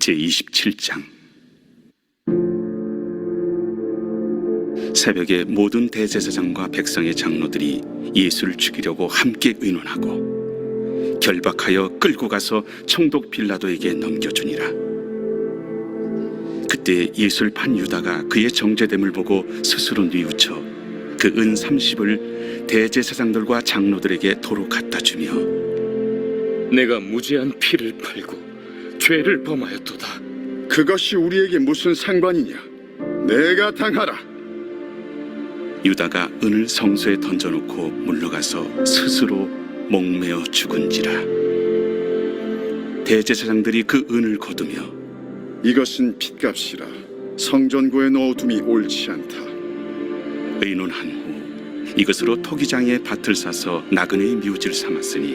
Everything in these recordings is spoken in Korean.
제27장. 새벽에 모든 대제사장과 백성의 장로들이 예수를 죽이려고 함께 의논하고 결박하여 끌고 가서 총독 빌라도에게 넘겨주니라. 그때 예수를 판 유다가 그의 정죄됨을 보고 스스로 뉘우쳐 그 은 30을 대제사장들과 장로들에게 도로 갖다 주며, 내가 무죄한 피를 팔고 죄를 범하였도다. 그것이 우리에게 무슨 상관이냐? 내가 당하라. 유다가 은을 성소에 던져놓고 물러가서 스스로 목매어 죽은지라. 대제사장들이 그 은을 거두며, 이것은 핏값이라 성전고에 넣어둠이 옳지 않다. 의논한 후 이것으로 토기장에 밭을 사서 나그네의 묘지를 삼았으니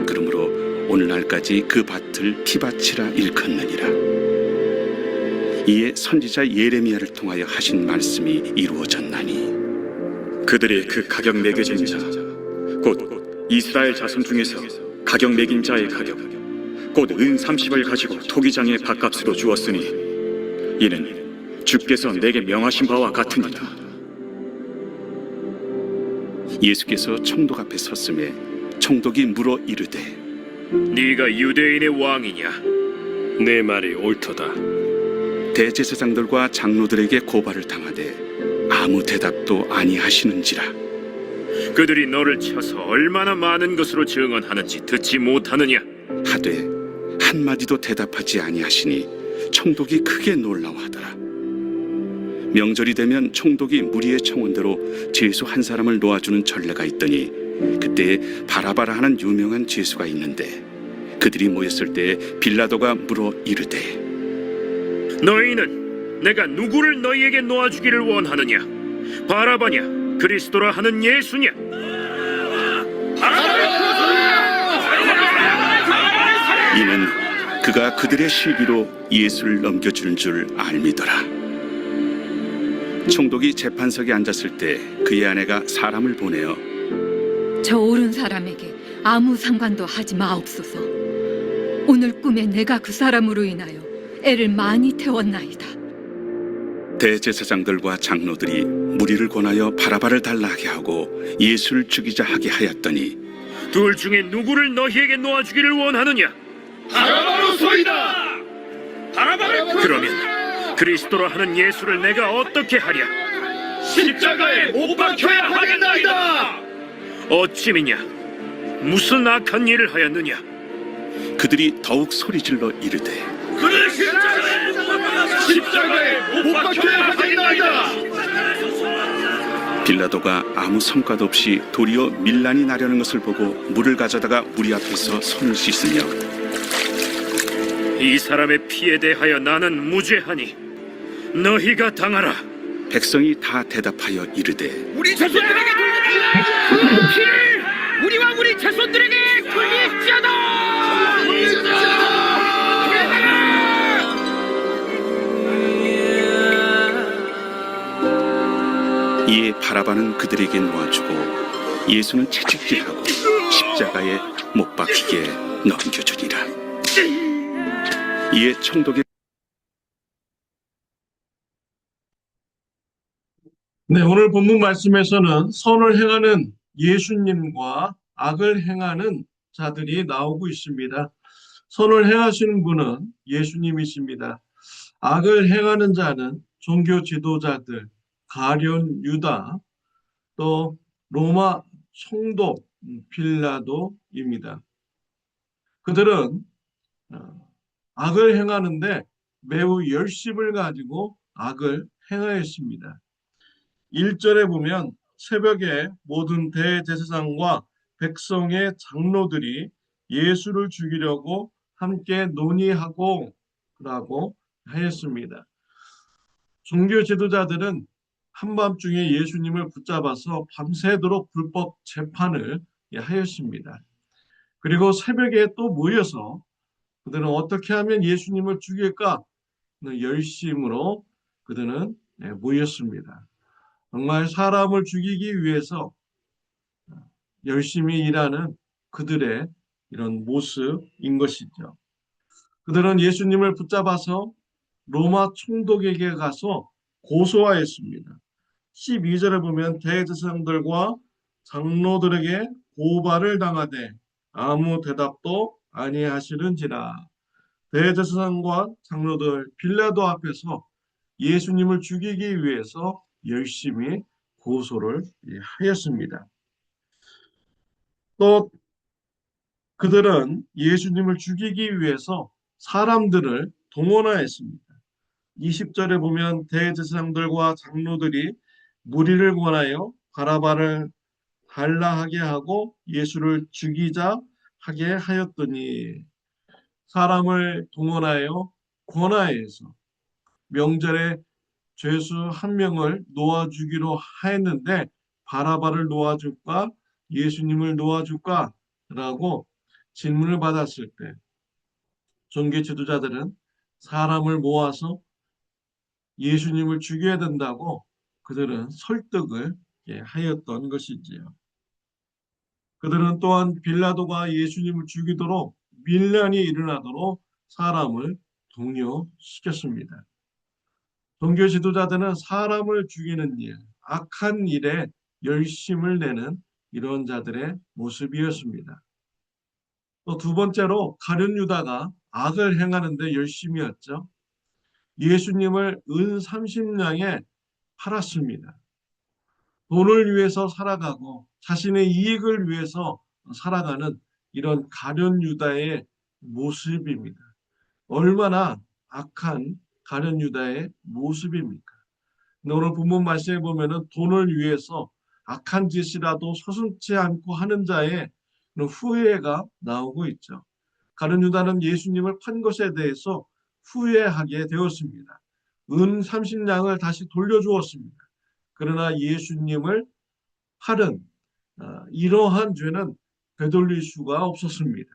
그러므로 오늘날까지 그 밭을 피밭이라 일컫느니라. 이에 선지자 예레미야를 통하여 하신 말씀이 이루어졌나니, 그들이 그 가격 매겨진 자, 곧 이스라엘 자손 중에서 가격 매긴 자의 가격, 곧 은 30을 가지고 토기장의 밭값으로 주었으니 이는 주께서 내게 명하신 바와 같으니라. 예수께서 총독 앞에 섰음에 총독이 물어 이르되, 네가 유대인의 왕이냐? 내 말이 옳도다. 대제사장들과 장로들에게 고발을 당하되 아무 대답도 아니하시는지라. 그들이 너를 쳐서 얼마나 많은 것으로 증언하는지 듣지 못하느냐? 하되 한마디도 대답하지 아니하시니 총독이 크게 놀라워하더라. 명절이 되면 총독이 무리의 청원대로 죄수 한 사람을 놓아주는 전례가 있더니, 그때 바라바라 하는 유명한 죄수가 있는데 그들이 모였을 때 빌라도가 물어 이르되, 너희는 내가 누구를 너희에게 놓아주기를 원하느냐? 바라바냐? 그리스도라 하는 예수냐? 이는 그가 그들의 시비로 예수를 넘겨주는 줄 알미더라. 총독이 재판석에 앉았을 때 그의 아내가 사람을 보내어 저 옳은 사람에게 아무 상관도 하지 마옵소서. 오늘 꿈에 내가 그 사람으로 인하여 애를 많이 태웠나이다. 대제사장들과 장로들이 무리를 권하여 바라바를 달라하게 하고 예수를 죽이자 하게 하였더니, 둘 중에 누구를 너희에게 놓아주기를 원하느냐? 바라바로소이다. 그러면 그리스도라 하는 예수를 내가 어떻게 하랴? 십자가에 못 박혀야 하겠나이다. 어찌미냐? 무슨 악한 일을 하였느냐? 그들이 더욱 소리질러 이르되, 그를 십자가에 못 박혀야 하겠나이다. 빌라도가 아무 성과도 없이 도리어 밀란이 나려는 것을 보고 물을 가져다가 무리 앞에서 손을 씻으며, 이 사람의 피에 대하여 나는 무죄하니 너희가 당하라. 백성이 다 대답하여 이르되, 우리 자손들에게 돌려달라! 그 피를 우리와 우리 자손들에게 돌릴지어다! 이에 바라바는 그들에게 놓아주고 예수는 채찍질하고 십자가에 못 박히게 넘겨주니라. 이에 총독이 네, 오늘 본문 말씀에서는 선을 행하는 예수님과 악을 행하는 자들이 나오고 있습니다. 선을 행하시는 분은 예수님이십니다. 악을 행하는 자는 종교 지도자들, 가룟 유다, 또 로마 총독 빌라도입니다. 그들은 악을 행하는데 매우 열심을 가지고 악을 행하였습니다. 1절에 보면 새벽에 모든 대제사장과 백성의 장로들이 예수를 죽이려고 함께 논의하고 라고 하였습니다. 종교 지도자들은 한밤중에 예수님을 붙잡아서 밤새도록 불법 재판을 하였습니다. 그리고 새벽에 또 모여서 그들은 어떻게 하면 예수님을 죽일까 열심으로 그들은 모였습니다. 정말 사람을 죽이기 위해서 열심히 일하는 그들의 이런 모습인 것이죠. 그들은 예수님을 붙잡아서 로마 총독에게 가서 고소하였습니다. 12절에 보면 대제사장들과 장로들에게 고발을 당하되 아무 대답도 아니하시는지라. 대제사장과 장로들 빌라도 앞에서 예수님을 죽이기 위해서 열심히 고소를 하였습니다. 또 그들은 예수님을 죽이기 위해서 사람들을 동원하였습니다. 20절에 보면 대제사장들과 장로들이 무리를 권하여 바라바를 달라하게 하고 예수를 죽이자 하게 하였더니, 사람을 동원하여 권하여서 명절에 죄수 한 명을 놓아주기로 하였는데 바라바를 놓아줄까 예수님을 놓아줄까 라고 질문을 받았을 때 종교 지도자들은 사람을 모아서 예수님을 죽여야 된다고 그들은 설득을 하였던 것이지요. 그들은 또한 빌라도가 예수님을 죽이도록 밀란이 일어나도록 사람을 동요시켰습니다. 종교 지도자들은 사람을 죽이는 일, 악한 일에 열심을 내는 이런 자들의 모습이었습니다. 또 두 번째로 가룟 유다가 악을 행하는데 열심이었죠. 예수님을 은 30냥에 팔았습니다. 돈을 위해서 살아가고 자신의 이익을 위해서 살아가는 이런 가룟 유다의 모습입니다. 얼마나 악한 가룟 유다의 모습입니까? 근데 오늘 본문 말씀에 보면은 돈을 위해서 악한 짓이라도 서슴지 않고 하는 자의 후회가 나오고 있죠. 가룟 유다는 예수님을 판 것에 대해서 후회하게 되었습니다. 은 30냥을 다시 돌려주었습니다. 그러나 예수님을 팔은 이러한 죄는 되돌릴 수가 없었습니다.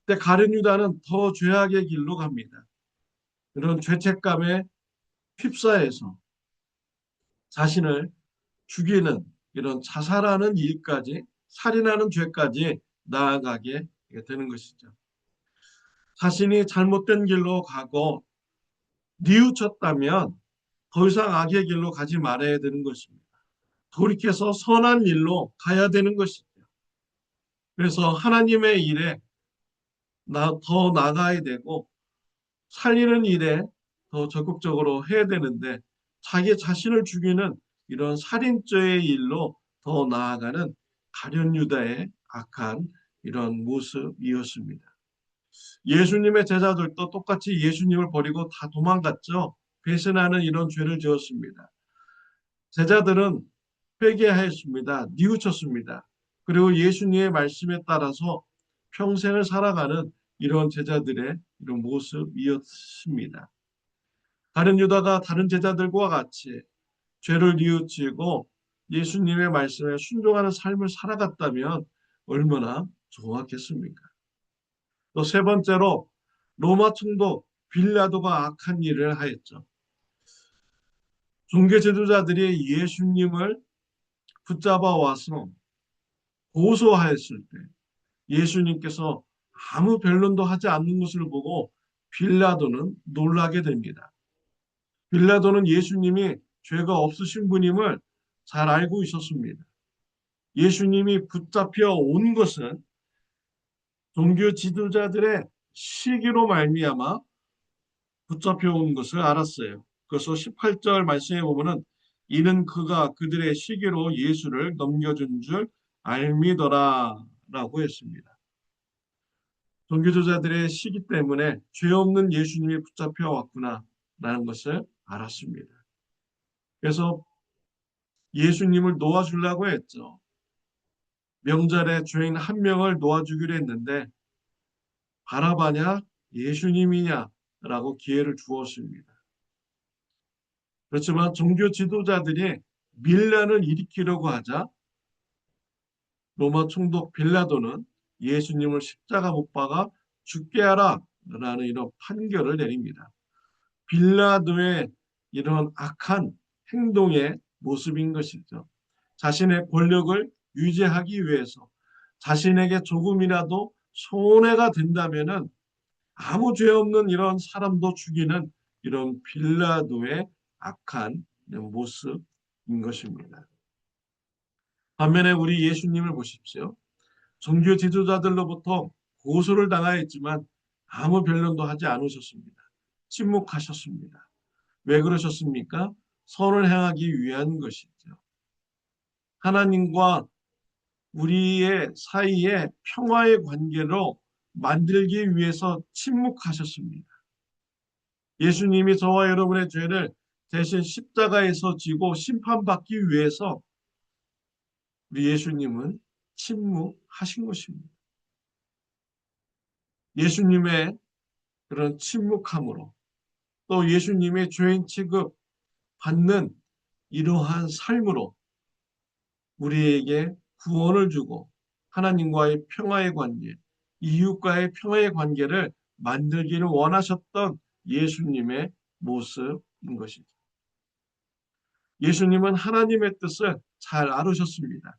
근데 가룟 유다는 더 죄악의 길로 갑니다. 이런 죄책감에 휩싸여서 자신을 죽이는 이런 자살하는 일까지, 살인하는 죄까지 나아가게 되는 것이죠. 자신이 잘못된 길로 가고 뉘우쳤다면 더 이상 악의 길로 가지 말아야 되는 것입니다. 돌이켜서 선한 일로 가야 되는 것이죠. 그래서 하나님의 일에 더 나가야 되고 살리는 일에 더 적극적으로 해야 되는데 자기 자신을 죽이는 이런 살인죄의 일로 더 나아가는 가룟 유다의 악한 이런 모습이었습니다. 예수님의 제자들도 똑같이 예수님을 버리고 다 도망갔죠. 배신하는 이런 죄를 지었습니다. 제자들은 회개하였습니다. 뉘우쳤습니다. 그리고 예수님의 말씀에 따라서 평생을 살아가는 이런 제자들의 이런 모습이었습니다. 가룟 유다가 다른 제자들과 같이 죄를 뉘우치고 예수님의 말씀에 순종하는 삶을 살아갔다면 얼마나 좋았겠습니까? 또 세 번째로 로마 총독 빌라도가 악한 일을 하였죠. 종교 지도자들이 예수님을 붙잡아 와서 고소하였을 때 예수님께서 아무 변론도 하지 않는 것을 보고 빌라도는 놀라게 됩니다. 빌라도는 예수님이 죄가 없으신 분임을 잘 알고 있었습니다. 예수님이 붙잡혀 온 것은 종교 지도자들의 시기로 말미암아 붙잡혀 온 것을 알았어요. 그래서 18절 말씀에 보면은 이는 그가 그들의 시기로 예수를 넘겨준 줄 알미더라 라고 했습니다. 종교조자들의 시기 때문에 죄 없는 예수님이 붙잡혀 왔구나 라는 것을 알았습니다. 그래서 예수님을 놓아주려고 했죠. 명절에 죄인 한 명을 놓아주기로 했는데 바라바냐 예수님이냐 라고 기회를 주었습니다. 그렇지만 종교 지도자들이 밀란을 일으키려고 하자 로마 총독 빌라도는 예수님을 십자가 못 박아 죽게 하라 라는 이런 판결을 내립니다. 빌라도의 이런 악한 행동의 모습인 것이죠. 자신의 권력을 유지하기 위해서 자신에게 조금이라도 손해가 된다면은 아무 죄 없는 이런 사람도 죽이는 이런 빌라도의 악한 모습인 것입니다. 반면에 우리 예수님을 보십시오. 종교 지도자들로부터 고소를 당하였지만 아무 변론도 하지 않으셨습니다. 침묵하셨습니다. 왜 그러셨습니까? 선을 행하기 위한 것이죠. 하나님과 우리의 사이에 평화의 관계로 만들기 위해서 침묵하셨습니다. 예수님이 저와 여러분의 죄를 대신 십자가에서 지고 심판받기 위해서 우리 예수님은 침묵하신 것입니다. 예수님의 그런 침묵함으로 또 예수님의 죄인 취급 받는 이러한 삶으로 우리에게 구원을 주고 하나님과의 평화의 관계, 이웃과의 평화의 관계를 만들기를 원하셨던 예수님의 모습인 것이죠. 예수님은 하나님의 뜻을 잘 알으셨습니다.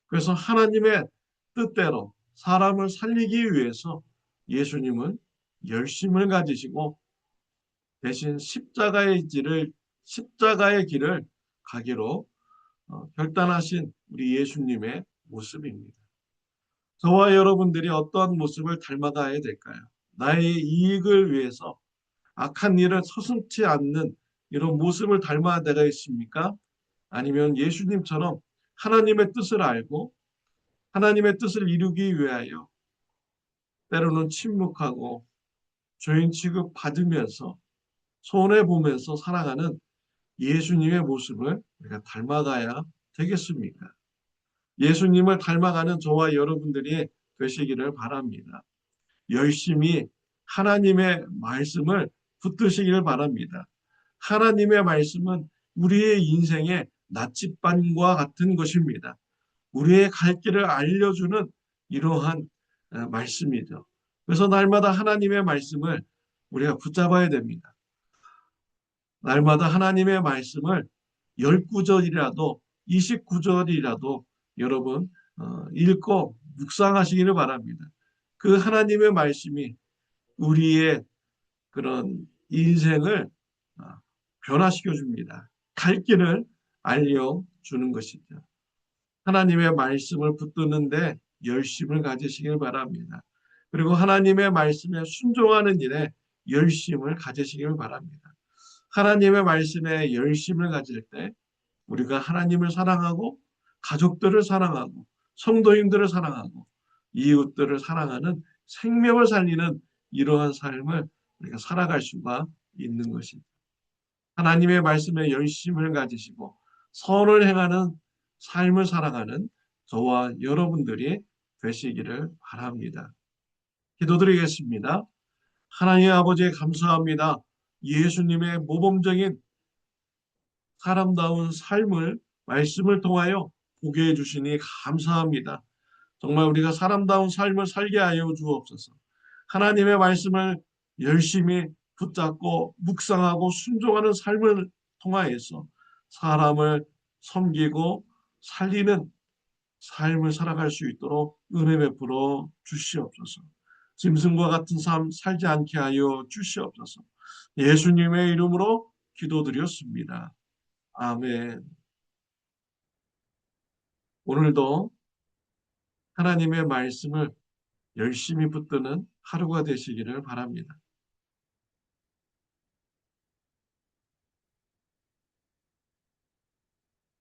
그래서 하나님의 뜻대로 사람을 살리기 위해서 예수님은 열심을 가지시고 대신 십자가의 길을 가기로 결단하신 우리 예수님의 모습입니다. 저와 여러분들이 어떤 모습을 닮아가야 될까요? 나의 이익을 위해서 악한 일을 서슴지 않는 이런 모습을 닮아야 되겠습니까? 아니면 예수님처럼 하나님의 뜻을 알고 하나님의 뜻을 이루기 위하여 때로는 침묵하고 죄인 취급 받으면서 손해보면서 살아가는 예수님의 모습을 우리가 닮아가야 되겠습니까? 예수님을 닮아가는 저와 여러분들이 되시기를 바랍니다. 열심히 하나님의 말씀을 붙드시기를 바랍니다. 하나님의 말씀은 우리의 인생의 나침반과 같은 것입니다. 우리의 갈 길을 알려주는 이러한 말씀이죠. 그래서 날마다 하나님의 말씀을 우리가 붙잡아야 됩니다. 날마다 하나님의 말씀을 19절이라도 29절이라도 여러분 읽고 묵상하시기를 바랍니다. 그 하나님의 말씀이 우리의 그런 인생을 변화시켜 줍니다. 갈 길을 알려주는 것이죠. 하나님의 말씀을 붙드는데 열심을 가지시길 바랍니다. 그리고 하나님의 말씀에 순종하는 일에 열심을 가지시길 바랍니다. 하나님의 말씀에 열심을 가질 때 우리가 하나님을 사랑하고 가족들을 사랑하고 성도님들을 사랑하고 이웃들을 사랑하는 생명을 살리는 이러한 삶을 우리가 살아갈 수가 있는 것입니다. 하나님의 말씀에 열심을 가지시고 선을 행하는 삶을 살아가는 저와 여러분들이 되시기를 바랍니다. 기도드리겠습니다. 하나님 아버지 감사합니다. 예수님의 모범적인 사람다운 삶을 말씀을 통하여 보게 해주시니 감사합니다. 정말 우리가 사람다운 삶을 살게 하여 주옵소서. 하나님의 말씀을 열심히 붙잡고 묵상하고 순종하는 삶을 통하여서 사람을 섬기고 살리는 삶을 살아갈 수 있도록 은혜 베풀어 주시옵소서. 짐승과 같은 삶 살지 않게 하여 주시옵소서. 예수님의 이름으로 기도드렸습니다. 아멘. 오늘도 하나님의 말씀을 열심히 붙드는 하루가 되시기를 바랍니다.